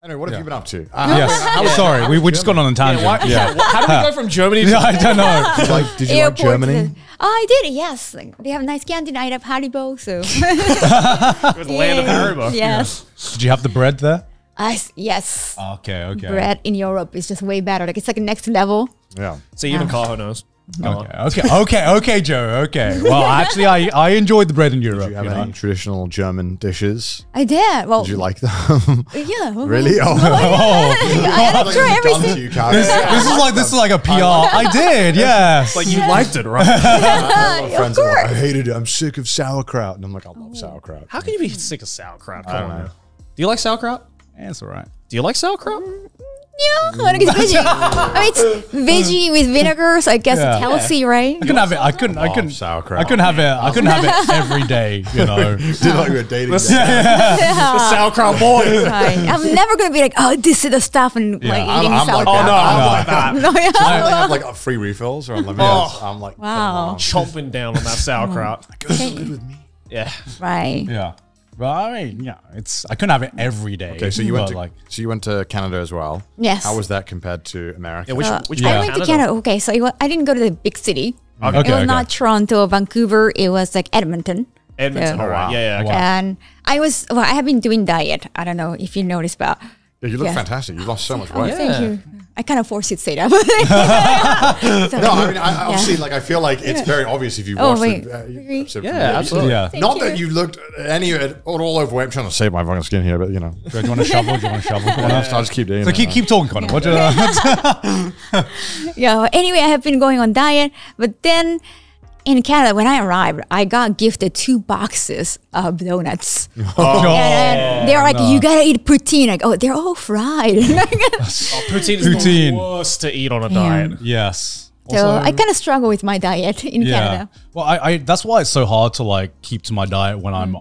Anyway, what have you been up to? Yes. Sorry, we just got on a tangent. How did we go from Germany to I don't know. Did you like Germany? I did, yes. Like, they have nice canteen. I have Haribo, so. the land of Haribo? Yes. Did you have the bread there? Yes. Okay. Bread in Europe is just way better. Like, it's like a next level. Yeah. So even Kaho knows. Okay, Joe. Okay. Well, actually, I enjoyed the bread in Europe. Did you have any traditional German dishes? I did. Well, Did you like them? yeah. Really? Oh, I try everything. This is like a PR. I did. Yes. Like you liked it, right? Friends are like, I hated it. I'm sick of sauerkraut. And I'm like, I love sauerkraut. How can you be sick of sauerkraut? I don't know. Do you like sauerkraut? Yeah, it's all right. Do you like sauerkraut? Yeah, like it's veggie. I mean, it's veggie with vinegar, so I guess it's healthy, right? I couldn't have it. I couldn't sauerkraut. I couldn't have it. I couldn't have it every day. You know. Did like we were dating. The sauerkraut boys. Right. I'm never gonna be like, oh, this is the stuff and like eating I'm like sauerkraut. that. I'm like that. No, yeah. I have like free refills or unlimited. I'm like, Wow. Chomping down on that sauerkraut. Go so good with me. Yeah. Right. Yeah. Well, I mean, yeah, I couldn't have it every day. Okay, so you went but, to you went to Canada as well. Yes. How was that compared to America? Yeah, which I went to Canada. Okay, so I didn't go to the big city. Okay, It was not Toronto or Vancouver. It was like Edmonton. Edmonton. Yeah. All right. Yeah. Okay. And I have been doing diet. I don't know if you noticed, but Yeah, you look fantastic. You've lost so much weight. thank you. I kind of forced you to say that. So- No, I mean, I obviously, like, I feel like it's very obvious if you watch wait. the episode. Yeah, absolutely. Yeah. Not that you looked all overweight. I'm trying to save my fucking skin here, but you know. Do you want to shovel? Come on. I'll just keep doing So it. keep talking, Connor. What? Yeah. Anyway, I have been going on diet, but then in Canada, when I arrived, I got gifted 2 boxes of donuts. And they're like, you gotta eat poutine. Like, oh, they're all fried. Poutine is the worst to eat on a diet. Yes. So I kind of struggle with my diet in Canada. Well, I that's why it's so hard to like keep to my diet when I'm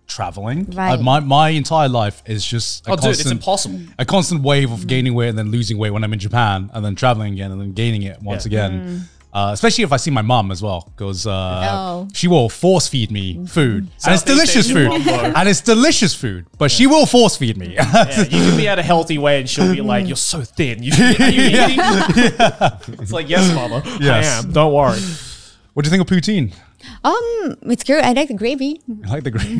traveling. Right. My entire life is just Dude, it's impossible. A constant wave of gaining weight and then losing weight when I'm in Japan, and then traveling again and then gaining it once again. Especially if I see my mum as well, because she will force feed me food, and it's delicious food, and it's delicious food. But she will force feed me. Yeah, you can be at a healthy weight, and she'll be like, "You're so thin. Are you eating?" It's like, "Yes, mama, Yes. I am. Don't worry." What do you think of poutine? It's good. I like the gravy. I like the gravy.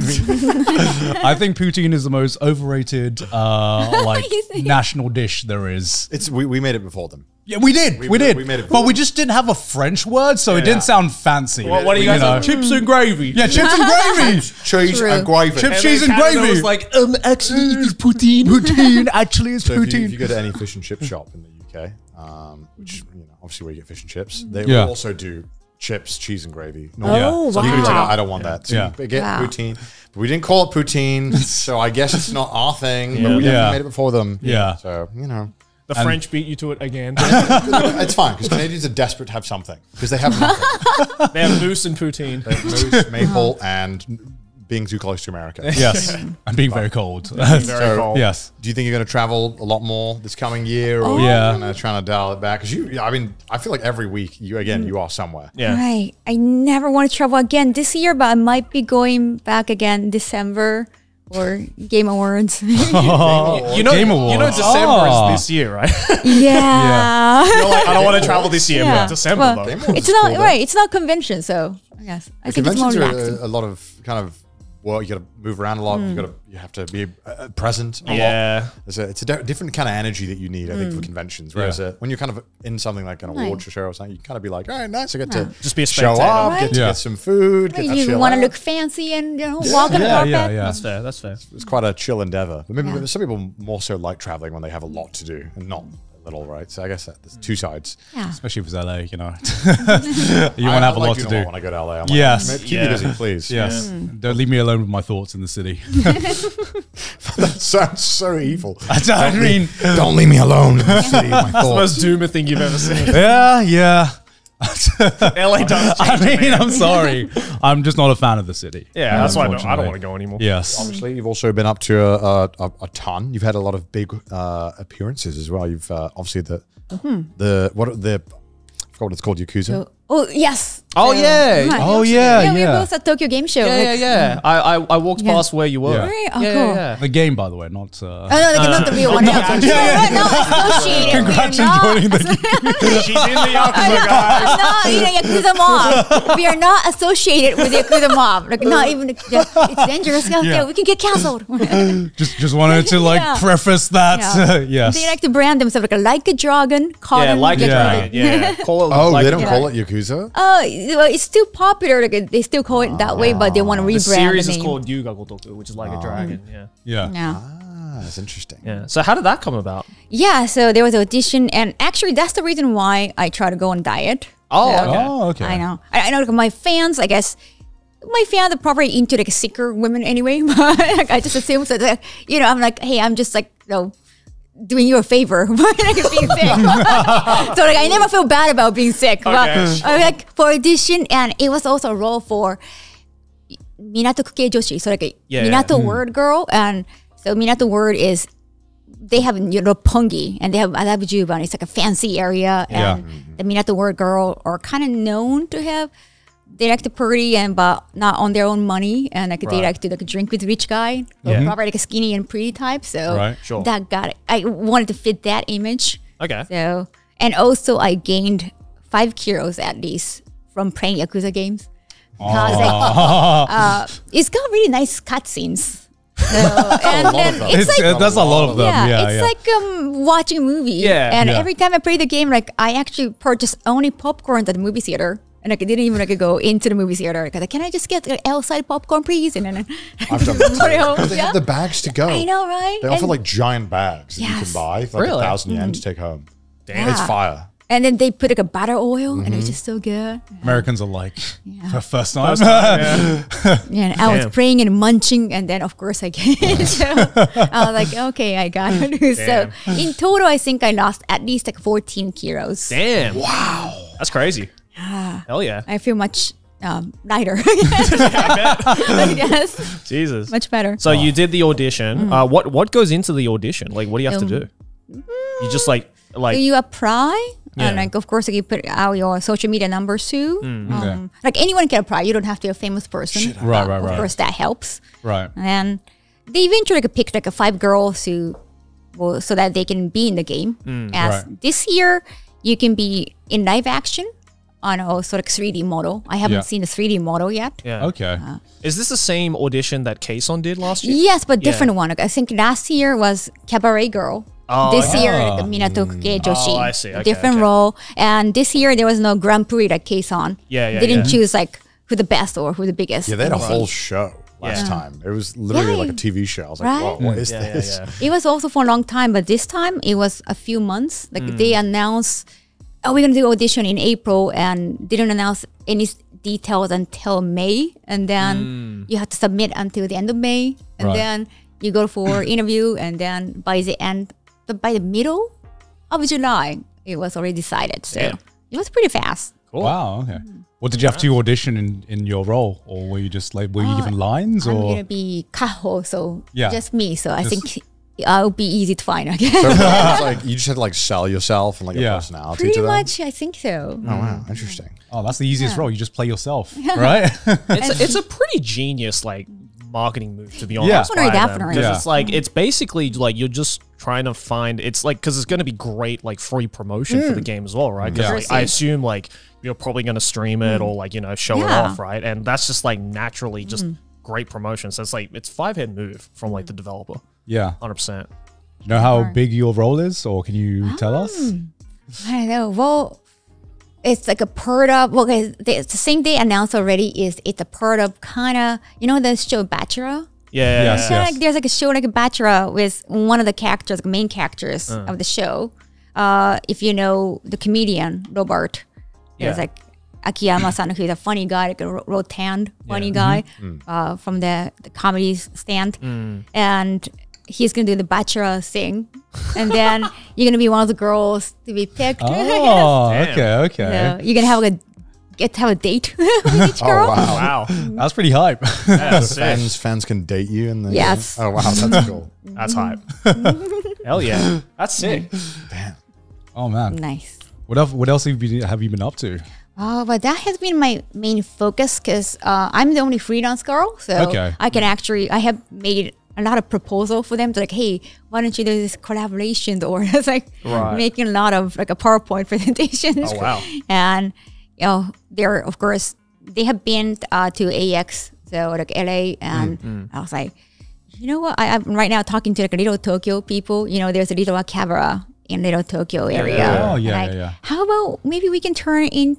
I think poutine is the most overrated national dish there is. We made it before them. Yeah, we did. We did. We made it but we just didn't have a French word, so it didn't sound fancy. What do you guys have? Chips and gravy. Yeah, chips and gravy. Cheese and gravy. Chips, cheese, and Canada gravy. was like, actually, it is poutine. Poutine. Actually, it's So if poutine. you go to any fish and chip shop in the UK, which obviously where you get fish and chips, they will also do chips, cheese, and gravy. Oh, So you can be like, I don't want that. So Yeah. you get poutine. But we didn't call it poutine, so I guess it's not our thing. But we definitely made it before them. Yeah. So, you know. The French beat you to it again. It's fine, because Canadians are desperate to have something. Because they have nothing. They have moose and poutine. They have moose, maple, and being too close to America. Yes, I'm being very cold. Very cold. Yes. Do you think you're going to travel a lot more this coming year? Or trying to dial it back? Because I feel like every week, you are somewhere. Yeah. Right. I never want to travel again this year, but I might be going back again December or Game Awards. You know, Game Awards. December is this year, right? Yeah. You're like, I don't want to travel this year, Yeah. but December Well, though. Game Awards It's is not cool, right. It's not convention, so I guess I think it's more Conventions relaxing. are a lot of kind of work. You got to move around a lot. You have to be present a Yeah. lot. It's a different kind of energy that you need, I think, for conventions. Whereas when you're kind of in something like an award show or something, you kind of be like, all right, nice. I get to Just be a show spectator. up, Right. get to get some food. Get to You chill want to out. look fancy and walk on the carpet. Yeah. That's fair. That's fair. It's quite a chill endeavor. But maybe some people more so like traveling when they have a lot to do and not a little, right? So I guess there's two sides. Yeah. Especially if it's LA, you want to have a lot to do. When I go to LA, I'm Yes. like, keep me busy, please. Yes. Don't leave me alone with my thoughts in the city. That sounds so evil. I mean, Don't leave me alone in the city with my It's the thoughts. most doomer thing you've ever seen. yeah. LA does I change, mean, man. I'm sorry. I'm just not a fan of the city. Yeah, that's why I don't Unfortunately. want to go anymore. Yes. Obviously, you've also been up to a ton. You've had a lot of big appearances as well. You've obviously I forgot what it's called, Yakuza. Oh, yes. Oh, yeah. Oh, yeah, we yeah. were both at Tokyo Game Show. Yeah, like, yeah. I walked past where you were. Yeah. Really? Oh, Yeah, cool. yeah. The game, by the way, not. Oh, no, like, not the real one. Yeah, We're not associated. Congrats We're on not. joining the She's in the Yakuza, guys. Not Yakuza mob. We are not associated with the Yakuza mob. Like, not even. It's dangerous out there. We can get canceled. Just wanted to like Yeah. preface that. Yeah. Yes. They like to brand themselves like a dragon. Call Yeah, them like a Yakuza. dragon. Yeah. Call it Oh, like they a don't dragon. call it Yakuza? Well, it's still popular. Like, they still call it that way, but they want to The rebrand series the is name. called Yuga Gotoku, which is like a dragon. Yeah. Yeah. Yeah. Ah, that's interesting. Yeah. So how did that come about? Yeah, so there was an audition, and actually, that's the reason why I try to go on diet. Oh, So, okay. Oh, okay. I know. I know. Like, my fans, I guess, my fans are probably into like sicker women anyway. But like, I just assume that, I'm like, hey, I'm just like, doing you a favor by like being sick. So like, I never feel bad about being sick. But like for audition, and it was also a role for Minato Kuke Joshi, so like Yeah. Minato Word girl, and so Minato Word is. They have Roppongi and they have Alabujuba, and it's like a fancy area. And the Minato Word girl are kind of known to have they like to party but not on their own money, and like they like to like drink with rich guy, probably like a skinny and pretty type. So Right. Sure. that got it. I wanted to fit that image. Okay. So and also I gained 5 kilos at least from playing Yakuza games. It's got really nice cutscenes. And then it's like That's a lot of them. Yeah. it's like watching a movie. Yeah. And Yeah. every time I play the game, like I actually purchase only popcorn at the movie theater. And like, I didn't even like go into the movie theater. Like, can I just get outside popcorn, please? And then I've done that too. 'Cause they Yeah. have the bags to go. I know, right? They offer And- like giant bags that you Yes. can buy for like Really? 1,000 yen to take home. Damn. It's fire. And then they put like a butter oil, and it's just so good. Americans are like, for first time. Yeah, and I was Damn. praying and munching, and then of course I gained. So I was like, okay, I got it. So in total, I think I lost at least like 14 kilos. Damn. Wow. That's crazy. Hell yeah. I feel much lighter. I bet. Yes, Jesus. much better. So you did the audition. What goes into the audition? Like, what do you have to do? You just like So you apply, Yeah. and like of course, like, you put out your social media numbers too. Okay. Like anyone can apply. You don't have to be a famous person. Right, Of course, that helps. Right. And they eventually picked like 5 girls so that they can be in the game. As Right. this year, you can be in live action on also like 3D model. I haven't Yeah. seen the 3D model yet. yeah. Okay. Is this the same audition that Kason did last year? Yes, but Yeah. different one. Like, I think last year was Cabaret Girl. Oh, This okay. year, like, Minato Kuke Joshi. Oh, I see. Okay, different okay. role. And this year, there was no Grand Prix like Kason. Yeah, yeah, They didn't yeah. choose like who the best or who the biggest. Yeah, they had a whole show last Yeah. time. It was literally Yeah. like a TV show. I was like, Right? whoa, what is Yeah, yeah, this? yeah. It was also for a long time, but this time it was a few months. Like they announced, oh, we're gonna do audition in April, and didn't announce any details until May, and then you have to submit until the end of May, and Right. then you go for interview, and then by the middle of July, it was already decided. So Damn. it was pretty fast. Cool. Wow. Okay. What did you have to audition in your role, or were you just like were you given lines I'm or? gonna be Kaho, so Yeah. just me. So I Just- think I'll be easy to find again. So it's like you just had to like sell yourself and like Yeah. a personality Pretty to them. much, I think so. Oh wow, interesting. Oh, that's the easiest role. You just play yourself, right? It's a pretty genius like marketing move, to be honest. Yeah. by them. Definitely. 'Cause Yeah. it's like it's basically like you're just trying to find. It's like because it's going to be great like free promotion for the game as well, right? Because Yeah. like, I assume like you're probably going to stream it or like show it Yeah. off, right? And that's just like naturally just great promotion. So it's like it's 5-head move from like the developer, Yeah. 100%. You know how big your role is, or can you tell us? I don't know. Well, it's like a part of, well, the thing they announced already is it's a part of kind of, the show Bachelor? Yeah. Yes, Kinda yes. like there's like a show like a Bachelor with one of the characters, the main characters of the show. If you know the comedian, Robert, there's Yeah. like Akiyama-san, who's a funny guy, like a rotund funny guy from the comedy stand. And he's going to do the Bachelor thing. And then you're going to be one of the girls to be picked. Oh, Damn. okay. So you're going to have get to have a date with each Oh girl. wow. Wow. That's pretty hype. Yeah, sick. Fans can date you in the Yes. Oh wow, that's cool. That's hype. Hell yeah. That's sick. Damn. Oh man, Nice. what else have you been up to? Oh, but that has been my main focus because I'm the only freelance girl. So I can actually, I have made a lot of proposal for them to like, hey, why don't you do this collaboration? Or it's like making a lot of like a PowerPoint presentations. Oh, wow. And, you know, they're, of course, they have been to AX, so like LA. And I was like, you know what? I'm right now talking to like a Little Tokyo people. You know, there's a Little Akihabara in Little Tokyo area. Oh, yeah. How about maybe we can turn in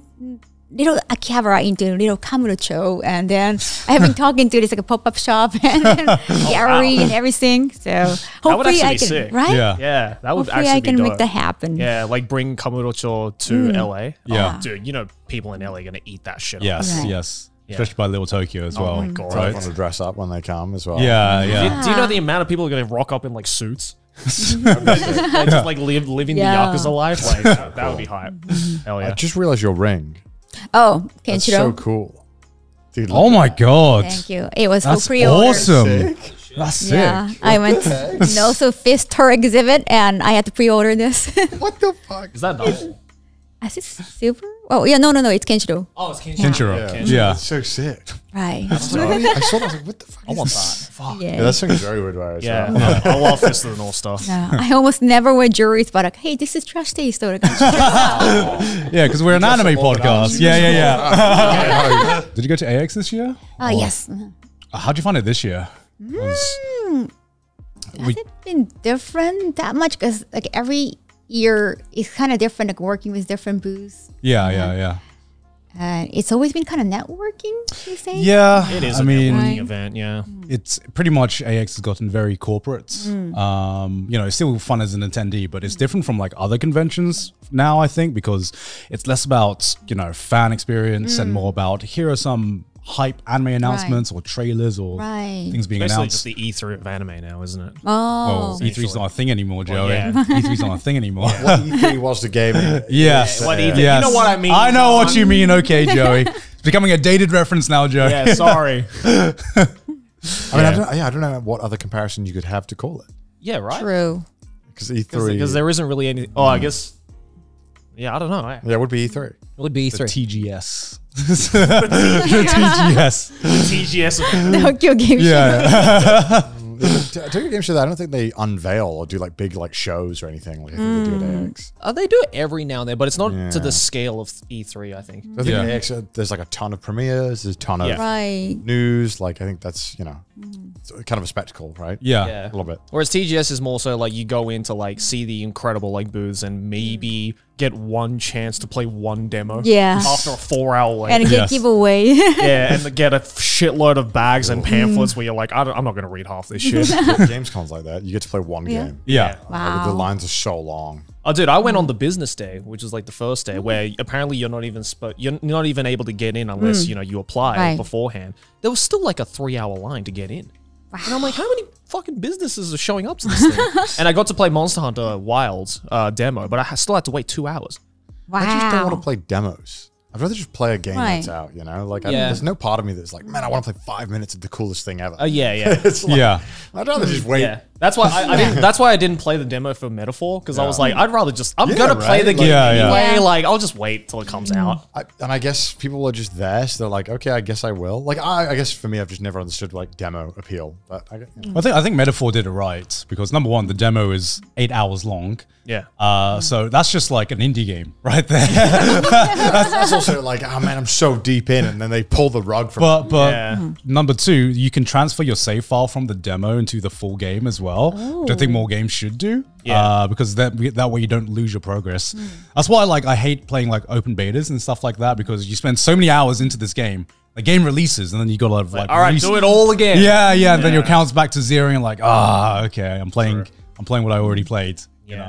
Little Akihabara into Little Kamurocho, and then I have been talking to this like a pop-up shop and gallery and everything. So hopefully I can, sick. right? Yeah, that would hopefully actually I can be make dope. that happen. Yeah, like bring Kamurocho to LA. Yeah. Oh, dude, you know people in LA are gonna eat that shit. Yes, Right. yes. Especially by Little Tokyo as well. Oh my God. I want to dress up when they come as well. Yeah, yeah. Do you know the amount of people who are gonna rock up in like suits? Like just like living the Yakuza life? Like that would be hype. Hell I yeah. just realized your ring. Oh, That's Kenshiro. so cool. Dude, Oh my god. Thank you. It was That's for pre-order. awesome. That's sick. Yeah, I went to also Fist Tour exhibit and I had to pre-order this. What the fuck? Is that double? Is it silver? Oh yeah, no, it's Kenshiro. Oh, it's Kenshiro. Kenshiro. Yeah. That's so sick. Right. I saw that. I was like, what the fuck? I want that. Fuck. Yeah, that thing's very weird. As Yeah, well. I love Fist of the North Star. Yeah, I almost never wear jewelries, but like, hey, this is trash taste. Or like, Yeah, because we're an anime podcast. Yeah. Did you go to AX this year? yes. How'd you find it this year? Has it been different that much? Because like every year is kind of different, like working with different booths. Yeah. And it's always been kind of networking, you say? Yeah. It is I a mean, networking event, yeah. it's pretty much AX has gotten very corporate. You know, it's still fun as an attendee, but it's different from like other conventions now, I think, because it's less about, you know, fan experience and more about here are some hype anime announcements or trailers or things being Basically announced. just the E3 of anime now, isn't it? Oh. Well, E3's not a thing anymore, Joey. yeah. E3's not a thing anymore. What E3 was the game? Yes. What E3? Yes. You know what I mean. I know what you mean. Okay, Joey. It's becoming a dated reference now, Joey. Yeah, sorry. I mean, I don't know what other comparison you could have to call it. Yeah, right? True. Because E3. Because there isn't really any. Oh, I guess. Yeah, I don't know. Yeah, it would be E3. It would be The TGS. The TGS. TGS event. Tokyo Game Show. Yeah. Tokyo Game Show, I don't think they unveil or do like big like shows or anything like I think they do at AX. Oh, they do it every now and then, but it's not to the scale of E3, I think. I think Yeah. at AX, there's like a ton of premieres, there's a ton of Right. news. Like I think that's, you know, it's kind of a spectacle, right? Yeah. A little bit. Whereas TGS is more so like you go in to like see the incredible like booths and maybe get one chance to play one demo. Yeah. After a 4-hour wait. And get Yes. giveaway. Yeah, and get a shitload of bags and pamphlets where you're like, I'm not going to read half this shit. Gamescom's like that. You get to play one game. Yeah. Wow. The lines are so long. Oh, dude, I went on the business day, which is like the first day, where apparently you're not even able to get in unless you apply Right. beforehand. There was still like a 3-hour line to get in, and I'm like, how many fucking businesses are showing up to this thing? And I got to play Monster Hunter Wilds demo, but I still had to wait 2 hours. Wow. I just don't want to play demos. I'd rather just play a game that's Right. out, you know? Like, Yeah. there's no part of me that's like, man, I want to play 5 minutes of the coolest thing ever. Yeah. It's like, Yeah. I'd rather just wait. Yeah, that's why I didn't. That's why I didn't play the demo for Metaphor because I was like, I'd rather just. I'm Yeah, gonna play right? the game Yeah, yeah. anyway. Yeah. Like, I'll just wait till it comes out. And I guess people are just there, so they're like, okay, I guess I will. Like, I guess for me, I've just never understood like demo appeal. But I guess, you know. I think Metaphor did it right because number one, the demo is 8 hours long. Yeah. So that's just like an indie game right there. That's also like, oh man, I'm so deep in, and then they pull the rug from. But Yeah. number two, you can transfer your save file from the demo into the full game as well. Which I think more games should do. Yeah. Because that way you don't lose your progress. That's why I hate playing like open betas and stuff like that because you spend so many hours into this game. The game releases and then you gotta like All right, do it all again. Yeah. And then your account's back to zero and you're like, okay, I'm playing what I already played. You know?